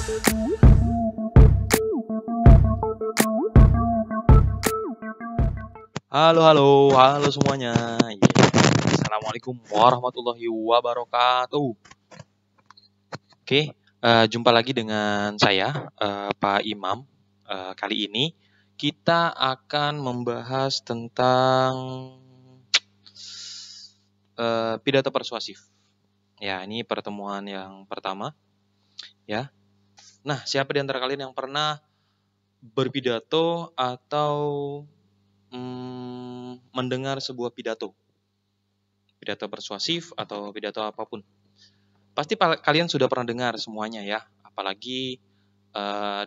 Halo semuanya. Assalamualaikum warahmatullahi wabarakatuh. Oke, jumpa lagi dengan saya, Pak Imam. Kali ini kita akan membahas tentang pidato persuasif. Ya, ini pertemuan yang pertama, ya. Nah, siapa di antara kalian yang pernah berpidato atau mendengar sebuah pidato persuasif atau pidato apapun? Pasti kalian sudah pernah dengar semuanya ya, apalagi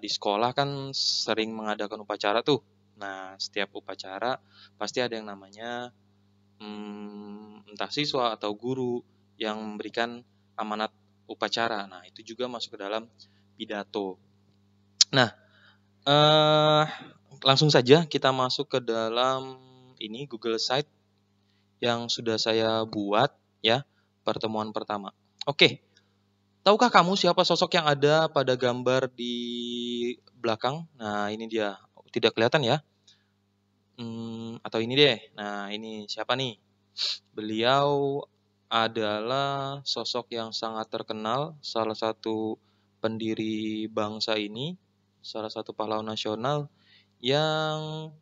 di sekolah kan sering mengadakan upacara tuh. Nah, setiap upacara pasti ada yang namanya entah siswa atau guru yang memberikan amanat upacara. Nah, itu juga masuk ke dalam pidato. Nah, langsung saja kita masuk ke dalam ini Google Site yang sudah saya buat ya, pertemuan pertama. Oke. Tahukah kamu siapa sosok yang ada pada gambar di belakang? Nah, ini dia. Tidak kelihatan ya? Atau ini deh. Nah, ini siapa nih? Beliau adalah sosok yang sangat terkenal, salah satu pendiri bangsa ini, salah satu pahlawan nasional yang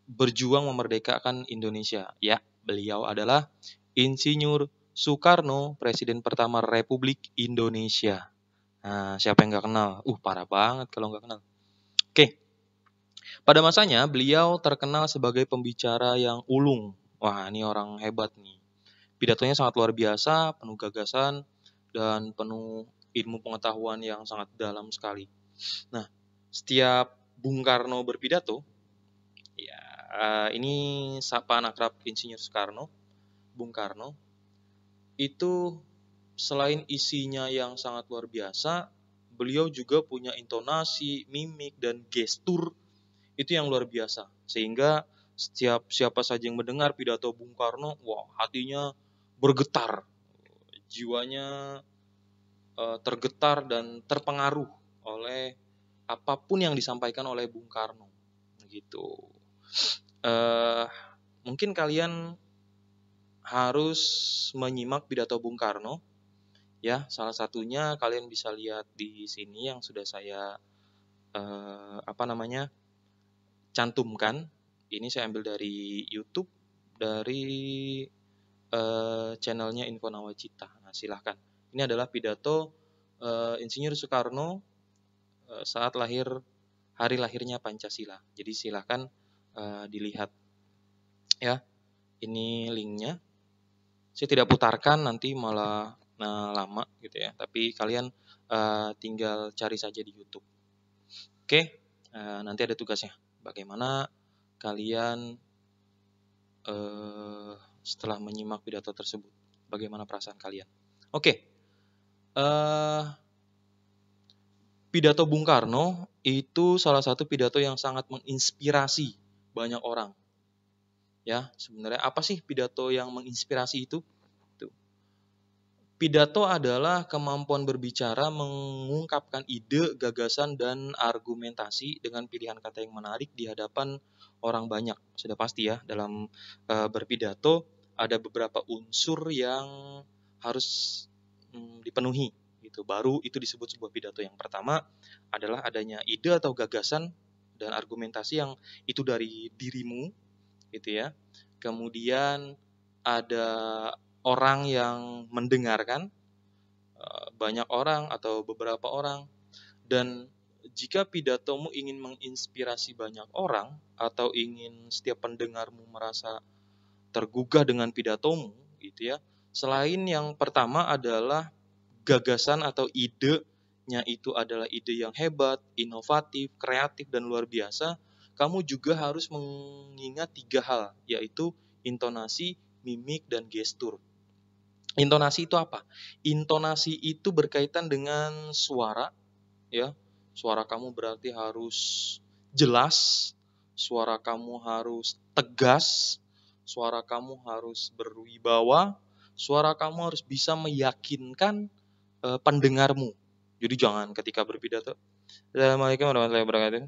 berjuang memerdekakan Indonesia. Ya, beliau adalah Insinyur Soekarno, Presiden pertama Republik Indonesia. Nah, siapa yang nggak kenal? Parah banget kalau nggak kenal. Oke, pada masanya beliau terkenal sebagai pembicara yang ulung. Wah, ini orang hebat nih. Pidatonya sangat luar biasa, penuh gagasan, dan penuh ilmu pengetahuan yang sangat dalam sekali. Nah, setiap Bung Karno berpidato, ya ini sapaan akrab Insinyur Soekarno, Bung Karno, itu selain isinya yang sangat luar biasa, beliau juga punya intonasi, mimik, dan gestur itu yang luar biasa. Sehingga siapa saja yang mendengar pidato Bung Karno, wah hatinya bergetar, jiwanya tergetar dan terpengaruh oleh apapun yang disampaikan oleh Bung Karno. Gitu. Mungkin kalian harus menyimak pidato Bung Karno. Ya, salah satunya kalian bisa lihat di sini yang sudah saya cantumkan. Ini saya ambil dari YouTube, dari channelnya Info Nawacita. Nah, silahkan. Ini adalah pidato Insinyur Soekarno saat hari lahirnya Pancasila. Jadi silahkan dilihat. Ya, ini linknya. Saya tidak putarkan, nanti malah lama gitu ya. Tapi kalian tinggal cari saja di YouTube. Oke, nanti ada tugasnya. Bagaimana kalian setelah menyimak pidato tersebut, bagaimana perasaan kalian? Oke, pidato Bung Karno itu salah satu pidato yang sangat menginspirasi banyak orang. Ya, sebenarnya apa sih pidato yang menginspirasi itu? Pidato adalah kemampuan berbicara, mengungkapkan ide, gagasan, dan argumentasi dengan pilihan kata yang menarik di hadapan orang banyak. Sudah pasti ya, dalam berpidato ada beberapa unsur yang harus dipenuhi. Gitu. Baru itu disebut sebuah pidato. Yang pertama adalah adanya ide atau gagasan dan argumentasi yang itu dari dirimu, gitu ya. Kemudian ada orang yang mendengarkan, banyak orang atau beberapa orang, dan jika pidatomu ingin menginspirasi banyak orang atau ingin setiap pendengarmu merasa tergugah dengan pidatomu, gitu ya. Selain yang pertama adalah gagasan atau idenya itu adalah ide yang hebat, inovatif, kreatif, dan luar biasa, kamu juga harus mengingat 3 hal, yaitu intonasi, mimik, dan gestur. Intonasi itu apa? Intonasi itu berkaitan dengan suara, ya. Suara kamu berarti harus jelas, suara kamu harus tegas, suara kamu harus berwibawa, suara kamu harus bisa meyakinkan pendengarmu. Jadi jangan ketika berpidato, "Assalamualaikum warahmatullahi wabarakatuh.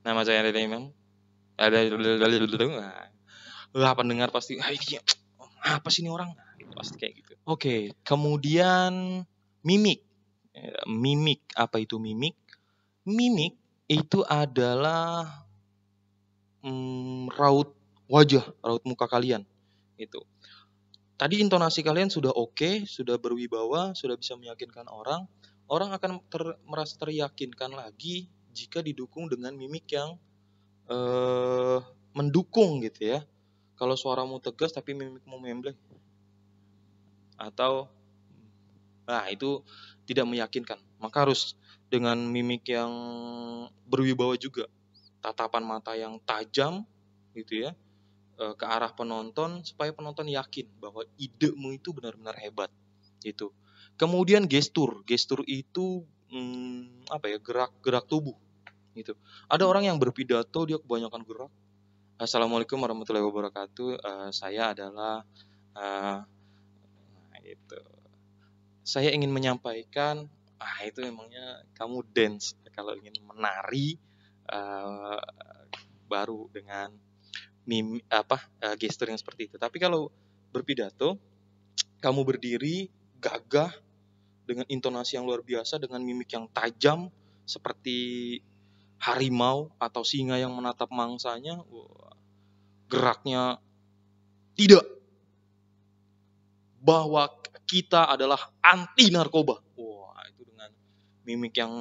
Nama saya Rene Imam." Wah, pendengar pasti, "Ah, ini apa sih ini orang?" Nah, itu pasti kayak gitu. Oke, kemudian mimik. Mimik, apa itu mimik? Mimik itu adalah raut wajah, raut muka kalian. Itu. Tadi intonasi kalian sudah oke, sudah berwibawa, sudah bisa meyakinkan orang. Orang akan merasa teryakinkan lagi jika didukung dengan mimik yang mendukung gitu ya. Kalau suaramu tegas tapi mimikmu membleng, atau itu tidak meyakinkan. Maka harus dengan mimik yang berwibawa juga. Tatapan mata yang tajam gitu ya, ke arah penonton supaya penonton yakin bahwa idemu itu benar-benar hebat gitu. Kemudian gestur itu gerak tubuh gitu. Ada orang yang berpidato dia kebanyakan gerak. Assalamualaikum warahmatullahi wabarakatuh. Saya adalah itu. Saya ingin menyampaikan, itu memangnya kamu dance kalau ingin menari, baru dengan gestur yang seperti itu. Tapi kalau berpidato, kamu berdiri gagah dengan intonasi yang luar biasa, dengan mimik yang tajam seperti harimau atau singa yang menatap mangsanya. Geraknya tidak, bahwa kita adalah anti narkoba. Itu dengan mimik yang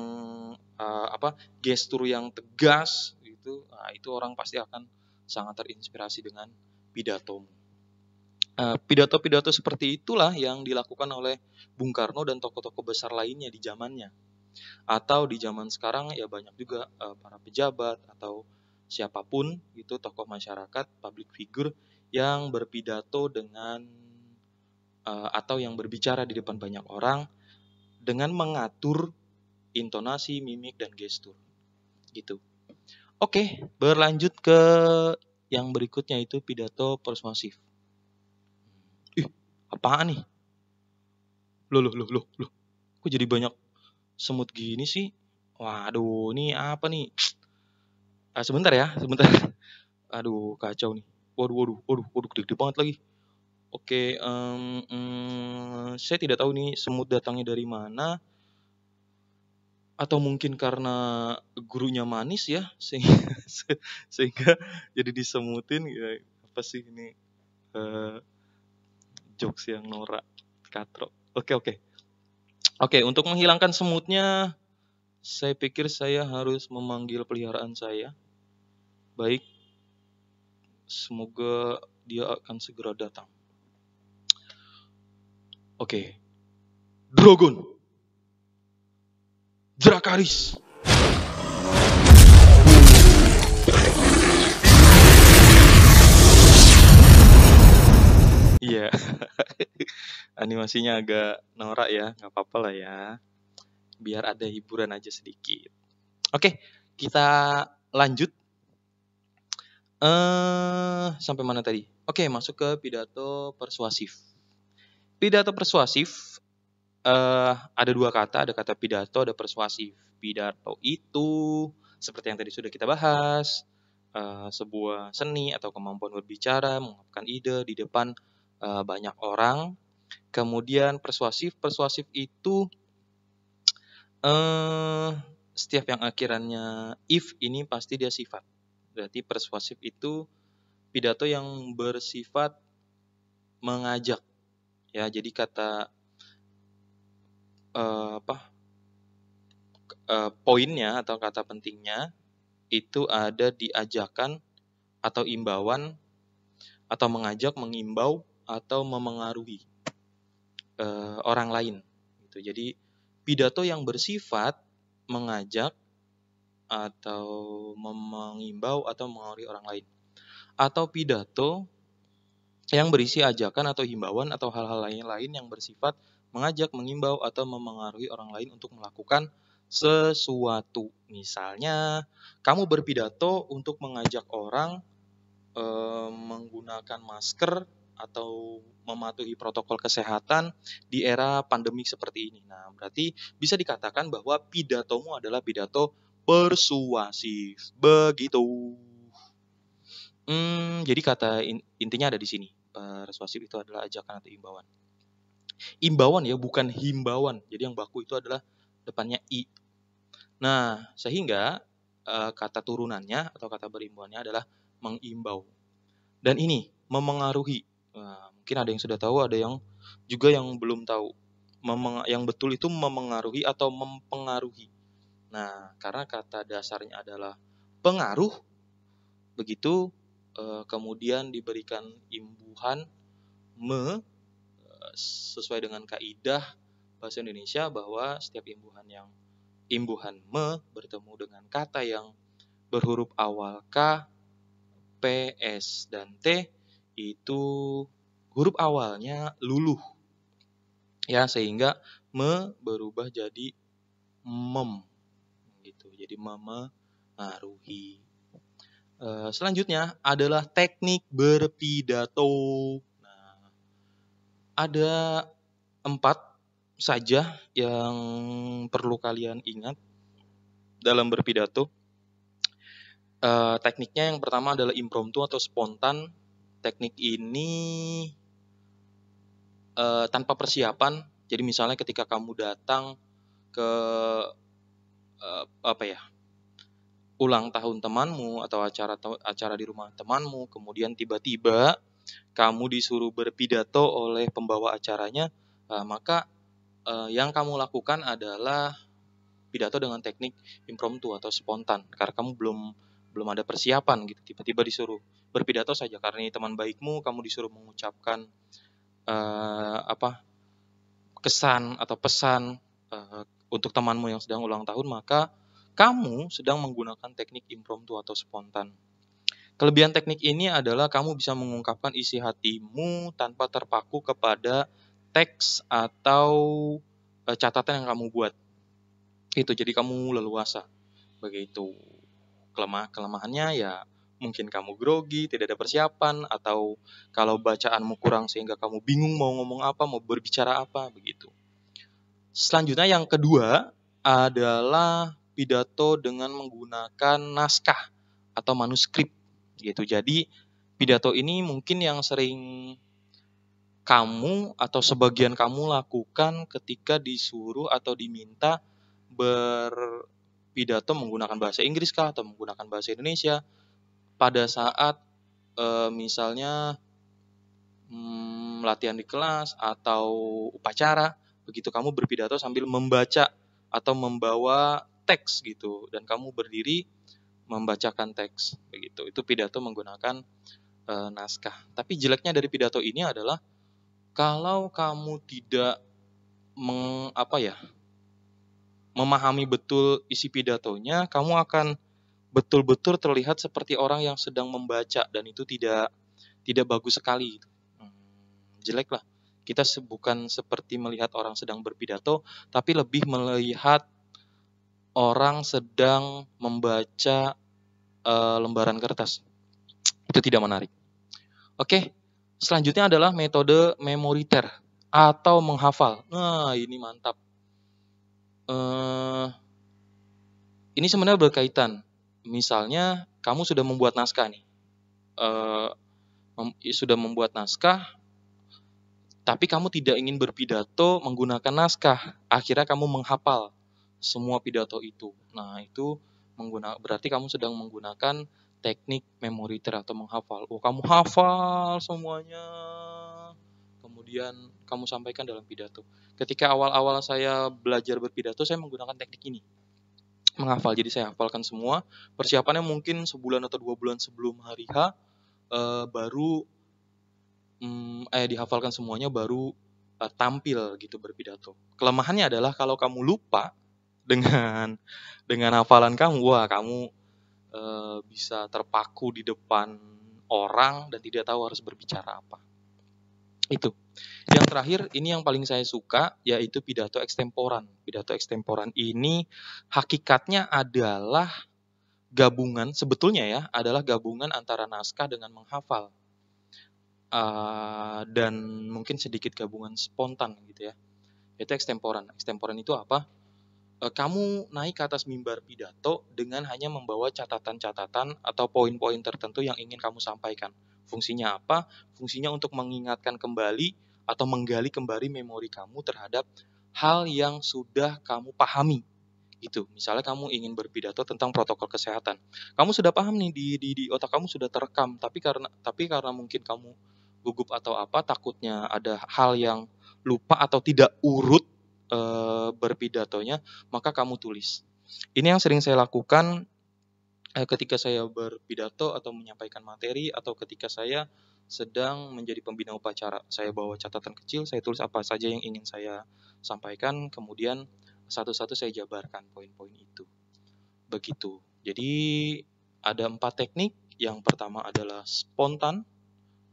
gestur yang tegas gitu. Itu orang pasti akan sangat terinspirasi dengan pidatomu. Pidato-pidato seperti itulah yang dilakukan oleh Bung Karno dan tokoh-tokoh besar lainnya di zamannya. Atau di zaman sekarang ya banyak juga para pejabat atau siapapun itu, tokoh masyarakat, public figure yang berpidato dengan atau yang berbicara di depan banyak orang dengan mengatur intonasi, mimik, dan gestur gitu. Oke, berlanjut ke yang berikutnya, itu pidato persuasif. Apaan nih? Loh. Kok jadi banyak semut gini sih? Waduh, ini apa nih? Sebentar ya, sebentar. Aduh, kacau nih. Waduh, gede banget lagi. Oke, saya tidak tahu nih semut datangnya dari mana. Atau mungkin karena gurunya manis ya, sehingga jadi disemutin. Ya, apa sih ini? Jokes yang norak, katrok. Oke, untuk menghilangkan semutnya, saya pikir saya harus memanggil peliharaan saya. Baik, semoga dia akan segera datang. Oke, Dragon, Drakaris. Iya, animasinya agak norak ya, nggak apa-apa lah ya. Biar ada hiburan aja sedikit. Oke, kita lanjut. Sampai mana tadi? Oke, masuk ke pidato persuasif. Pidato persuasif ada dua kata, ada kata pidato, ada persuasif. Pidato itu seperti yang tadi sudah kita bahas, sebuah seni atau kemampuan berbicara, mengungkapkan ide di depan banyak orang. Kemudian persuasif itu setiap yang akhirannya if ini pasti dia sifat. Berarti persuasif itu pidato yang bersifat mengajak. Ya, jadi kata poinnya atau kata pentingnya itu ada di ajakan atau imbauan, atau mengajak, mengimbau, atau memengaruhi orang lain. Gitu. Jadi pidato yang bersifat mengajak atau mengimbau atau mengaruhi orang lain, atau pidato yang berisi ajakan atau himbauan atau hal-hal lain yang bersifat mengajak, mengimbau, atau memengaruhi orang lain untuk melakukan sesuatu. Misalnya, kamu berpidato untuk mengajak orang menggunakan masker atau mematuhi protokol kesehatan di era pandemi seperti ini. Nah, berarti bisa dikatakan bahwa pidatomu adalah pidato persuasif. Begitu. Jadi intinya ada di sini. Persuasif itu adalah ajakan atau imbauan. Imbauan ya, bukan himbauan. Jadi yang baku itu adalah depannya i. Nah, sehingga kata turunannya atau kata berimbauannya adalah mengimbau. Dan ini memengaruhi. Nah, mungkin ada yang sudah tahu, ada yang juga yang belum tahu. Yang betul itu memengaruhi atau mempengaruhi. Nah, karena kata dasarnya adalah pengaruh, begitu kemudian diberikan imbuhan sesuai dengan kaidah bahasa Indonesia bahwa setiap imbuhan bertemu dengan kata yang berhuruf awal K, P, S, dan T itu huruf awalnya luluh. Ya, sehingga berubah jadi mem gitu. Jadi memengaruhi. Selanjutnya adalah teknik berpidato. Nah, ada 4 saja yang perlu kalian ingat dalam berpidato. Tekniknya yang pertama adalah impromptu atau spontan. Teknik ini tanpa persiapan. Jadi misalnya ketika kamu datang ke ulang tahun temanmu atau acara di rumah temanmu, kemudian tiba-tiba kamu disuruh berpidato oleh pembawa acaranya, maka yang kamu lakukan adalah pidato dengan teknik impromptu atau spontan, karena kamu belum ada persiapan gitu, tiba-tiba disuruh berpidato saja karena ini teman baikmu, kamu disuruh mengucapkan kesan atau pesan untuk temanmu yang sedang ulang tahun, maka kamu sedang menggunakan teknik impromptu atau spontan. Kelebihan teknik ini adalah kamu bisa mengungkapkan isi hatimu tanpa terpaku kepada teks atau catatan yang kamu buat. Itu, jadi kamu leluasa. Begitu. Kelemahannya ya mungkin kamu grogi, tidak ada persiapan, atau kalau bacaanmu kurang sehingga kamu bingung mau ngomong apa, mau berbicara apa, begitu. Selanjutnya yang kedua adalah pidato dengan menggunakan naskah atau manuskrip gitu. Jadi pidato ini mungkin yang sering kamu atau sebagian kamu lakukan ketika disuruh atau diminta berpidato menggunakan bahasa Inggris kah atau menggunakan bahasa Indonesia pada saat misalnya latihan di kelas atau upacara, begitu kamu berpidato sambil membaca atau membawa teks gitu, dan kamu berdiri membacakan teks begitu. Itu pidato menggunakan naskah. Tapi jeleknya dari pidato ini adalah kalau kamu tidak memahami betul isi pidatonya, kamu akan betul-betul terlihat seperti orang yang sedang membaca, dan itu tidak bagus sekali. Jelek lah. Kita bukan seperti melihat orang sedang berpidato, tapi lebih melihat orang sedang membaca lembaran kertas. Itu tidak menarik. Oke, selanjutnya adalah metode memoriter atau menghafal. Nah, ini mantap. Ini sebenarnya berkaitan. Misalnya, kamu sudah membuat naskah nih. Sudah membuat naskah, tapi kamu tidak ingin berpidato menggunakan naskah. Akhirnya kamu menghafal semua pidato itu. Nah, itu berarti kamu sedang menggunakan teknik memoriter atau menghafal. Kamu hafal semuanya, kemudian kamu sampaikan dalam pidato. Ketika awal-awal saya belajar berpidato, saya menggunakan teknik ini, menghafal. Jadi saya hafalkan semua. Persiapannya mungkin sebulan atau 2 bulan sebelum hari H, baru dihafalkan semuanya, baru tampil gitu berpidato. Kelemahannya adalah kalau kamu lupa dengan hafalan kamu, kamu bisa terpaku di depan orang dan tidak tahu harus berbicara apa. Itu. Yang terakhir, ini yang paling saya suka, yaitu pidato ekstemporan. Pidato ekstemporan ini hakikatnya adalah gabungan, sebetulnya ya, adalah gabungan antara naskah dengan menghafal. dan mungkin sedikit gabungan spontan gitu ya. Itu ekstemporan. Ekstemporan itu apa? Kamu naik ke atas mimbar pidato dengan hanya membawa catatan-catatan atau poin-poin tertentu yang ingin kamu sampaikan. Fungsinya apa? Fungsinya untuk mengingatkan kembali atau menggali kembali memori kamu terhadap hal yang sudah kamu pahami. Gitu. Misalnya kamu ingin berpidato tentang protokol kesehatan. Kamu sudah paham nih di otak kamu sudah terekam, tapi karena mungkin kamu gugup atau apa, takutnya ada hal yang lupa atau tidak urut berpidatonya, maka kamu tulis. Ini yang sering saya lakukan ketika saya berpidato atau menyampaikan materi atau ketika saya sedang menjadi pembina upacara. Saya bawa catatan kecil, saya tulis apa saja yang ingin saya sampaikan, kemudian satu-satu saya jabarkan poin-poin itu. Begitu. Jadi ada 4 teknik. Yang pertama adalah spontan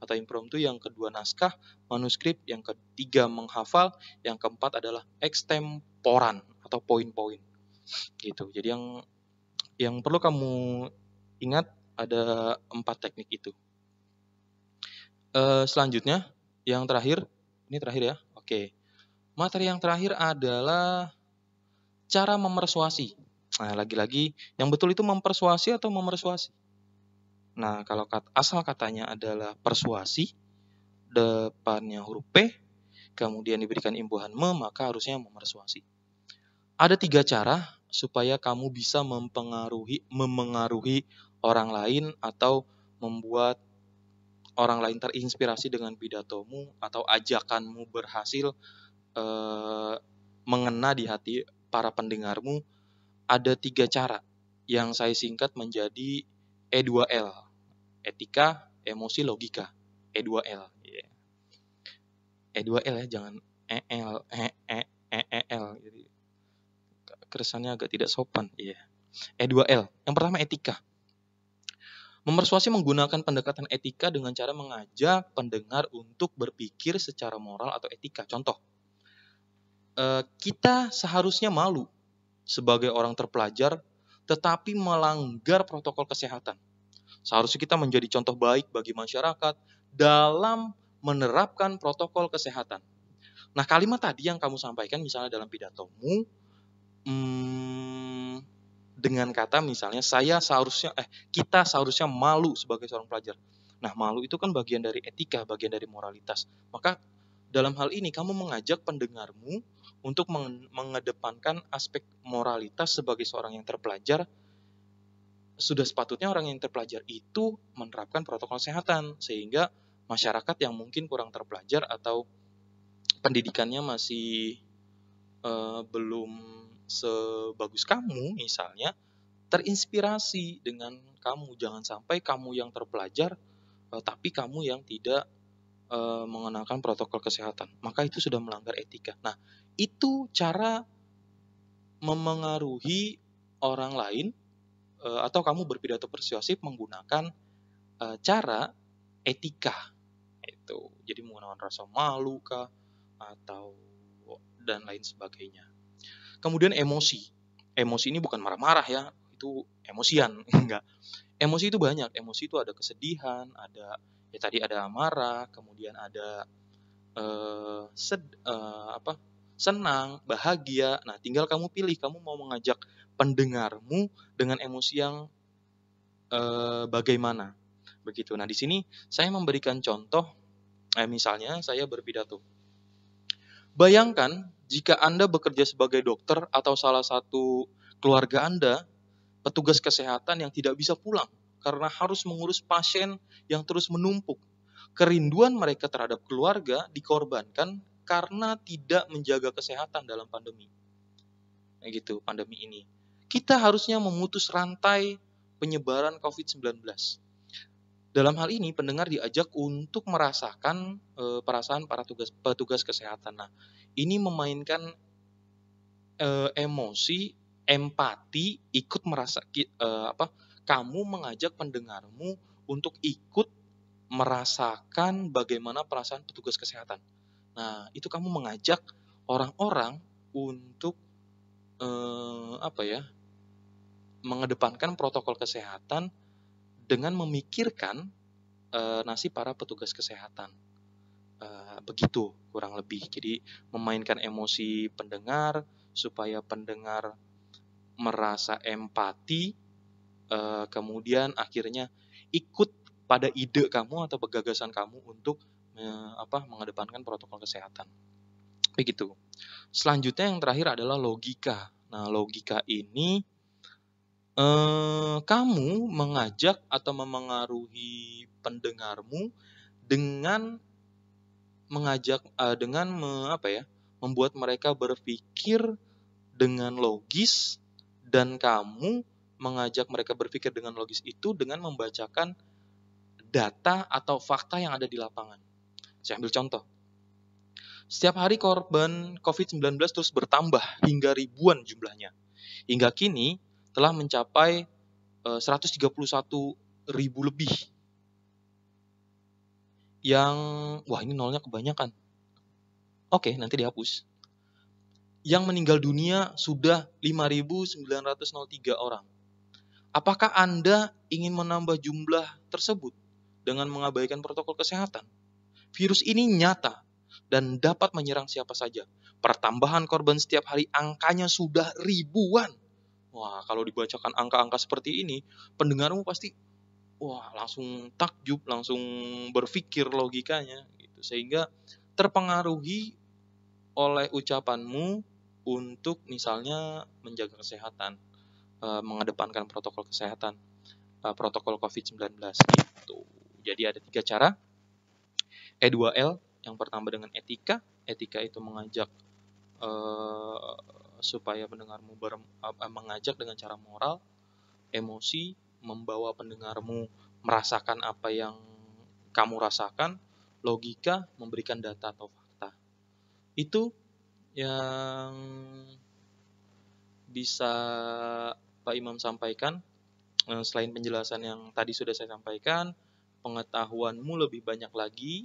atau impromptu, yang kedua naskah, manuskrip, yang ketiga menghafal, yang keempat adalah ekstemporan atau poin-poin. Gitu. Jadi yang perlu kamu ingat ada 4 teknik itu. Selanjutnya, yang terakhir, ini terakhir ya. Oke. Materi yang terakhir adalah cara memersuasi. Nah, lagi-lagi yang betul itu mempersuasi atau memersuasi. Nah, kalau asal katanya adalah persuasi, depannya huruf P, kemudian diberikan imbuhan me, maka harusnya memersuasi. Ada 3 cara supaya kamu bisa memengaruhi orang lain atau membuat orang lain terinspirasi dengan pidatomu atau ajakanmu berhasil mengena di hati para pendengarmu. Ada 3 cara yang saya singkat menjadi E2L. Etika, emosi, logika. E2L. Yeah. E2L ya, jangan EL, EL. Jadi keresannya agak tidak sopan. Yeah. E2L. Yang pertama etika. Memersuasi menggunakan pendekatan etika dengan cara mengajak pendengar untuk berpikir secara moral atau etika. Contoh, kita seharusnya malu sebagai orang terpelajar tetapi melanggar protokol kesehatan. Seharusnya kita menjadi contoh baik bagi masyarakat dalam menerapkan protokol kesehatan. Nah, kalimat tadi yang kamu sampaikan misalnya dalam pidatomu, dengan kata misalnya kita seharusnya malu sebagai seorang pelajar. Nah, malu itu kan bagian dari etika, bagian dari moralitas. Maka dalam hal ini kamu mengajak pendengarmu untuk mengedepankan aspek moralitas sebagai seorang yang terpelajar. Sudah sepatutnya orang yang terpelajar itu menerapkan protokol kesehatan, sehingga masyarakat yang mungkin kurang terpelajar atau pendidikannya masih belum sebagus kamu misalnya, terinspirasi dengan kamu. Jangan sampai kamu yang terpelajar tapi kamu yang tidak mengenalkan protokol kesehatan. Maka itu sudah melanggar etika. Nah, itu cara memengaruhi orang lain atau kamu berpidato persuasif menggunakan cara etika. Itu. Jadi menggunakan rasa malu kah atau dan lain sebagainya. Kemudian emosi. Emosi ini bukan marah-marah ya, itu emosian, enggak. Emosi itu banyak. Emosi itu ada kesedihan, ada ya tadi ada amarah, kemudian ada senang, bahagia. Nah, tinggal kamu pilih, kamu mau mengajak pendengarmu dengan emosi yang bagaimana. Begitu. Nah, di sini saya memberikan contoh, misalnya saya berpidato. Bayangkan jika Anda bekerja sebagai dokter atau salah satu keluarga Anda, petugas kesehatan yang tidak bisa pulang karena harus mengurus pasien yang terus menumpuk. Kerinduan mereka terhadap keluarga dikorbankan karena tidak menjaga kesehatan dalam pandemi. Gitu, pandemi ini. Kita harusnya memutus rantai penyebaran COVID-19. Dalam hal ini pendengar diajak untuk merasakan perasaan para petugas kesehatan. Nah, ini memainkan emosi, empati, ikut kamu mengajak pendengarmu untuk ikut merasakan bagaimana perasaan petugas kesehatan. Nah, itu kamu mengajak orang-orang untuk mengedepankan protokol kesehatan dengan memikirkan nasib para petugas kesehatan. Begitu kurang lebih. Jadi memainkan emosi pendengar supaya pendengar merasa empati, kemudian akhirnya ikut pada ide kamu atau gagasan kamu untuk mengedepankan protokol kesehatan. Begitu. Selanjutnya yang terakhir adalah logika. Nah, logika ini kamu mengajak atau memengaruhi pendengarmu dengan membuat mereka berpikir dengan logis, dan kamu mengajak mereka berpikir dengan logis itu dengan membacakan data atau fakta yang ada di lapangan. Saya ambil contoh. Setiap hari korban COVID-19 terus bertambah hingga ribuan jumlahnya. Hingga kini telah mencapai 131.000 lebih. Ini nolnya kebanyakan. Oke, nanti dihapus. Yang meninggal dunia sudah 5.903 orang. Apakah Anda ingin menambah jumlah tersebut dengan mengabaikan protokol kesehatan? Virus ini nyata dan dapat menyerang siapa saja. Pertambahan korban setiap hari angkanya sudah ribuan. Wah, kalau dibacakan angka-angka seperti ini, pendengarmu pasti langsung takjub, langsung berpikir logikanya gitu. Sehingga terpengaruhi oleh ucapanmu untuk misalnya menjaga kesehatan, mengedepankan protokol kesehatan, protokol COVID-19 gitu. Jadi ada 3 cara. E2L, yang pertama dengan etika. Etika itu mengajak supaya pendengarmu mengajak dengan cara moral. Emosi, membawa pendengarmu merasakan apa yang kamu rasakan. Logika, memberikan data atau fakta. Itu yang bisa Pak Imam sampaikan. Selain penjelasan yang tadi sudah saya sampaikan, pengetahuanmu lebih banyak lagi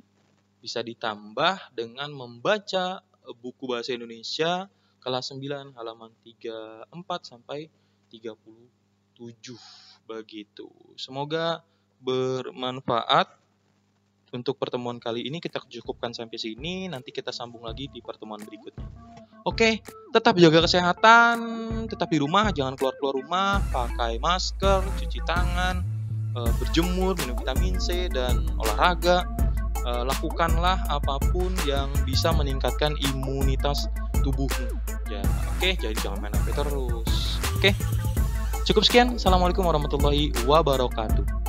bisa ditambah dengan membaca buku bahasa Indonesia kelas 9 halaman 34 sampai 37 begitu. Semoga bermanfaat. Untuk pertemuan kali ini kita cukupkan sampai sini, nanti kita sambung lagi di pertemuan berikutnya. Oke, tetap jaga kesehatan, tetap di rumah, jangan keluar-keluar rumah, pakai masker, cuci tangan, berjemur, minum vitamin C, dan olahraga. Lakukanlah apapun yang bisa meningkatkan imunitas tubuhmu. Ya, oke, jadi jangan main HP terus. Oke, cukup sekian. Assalamualaikum warahmatullahi wabarakatuh.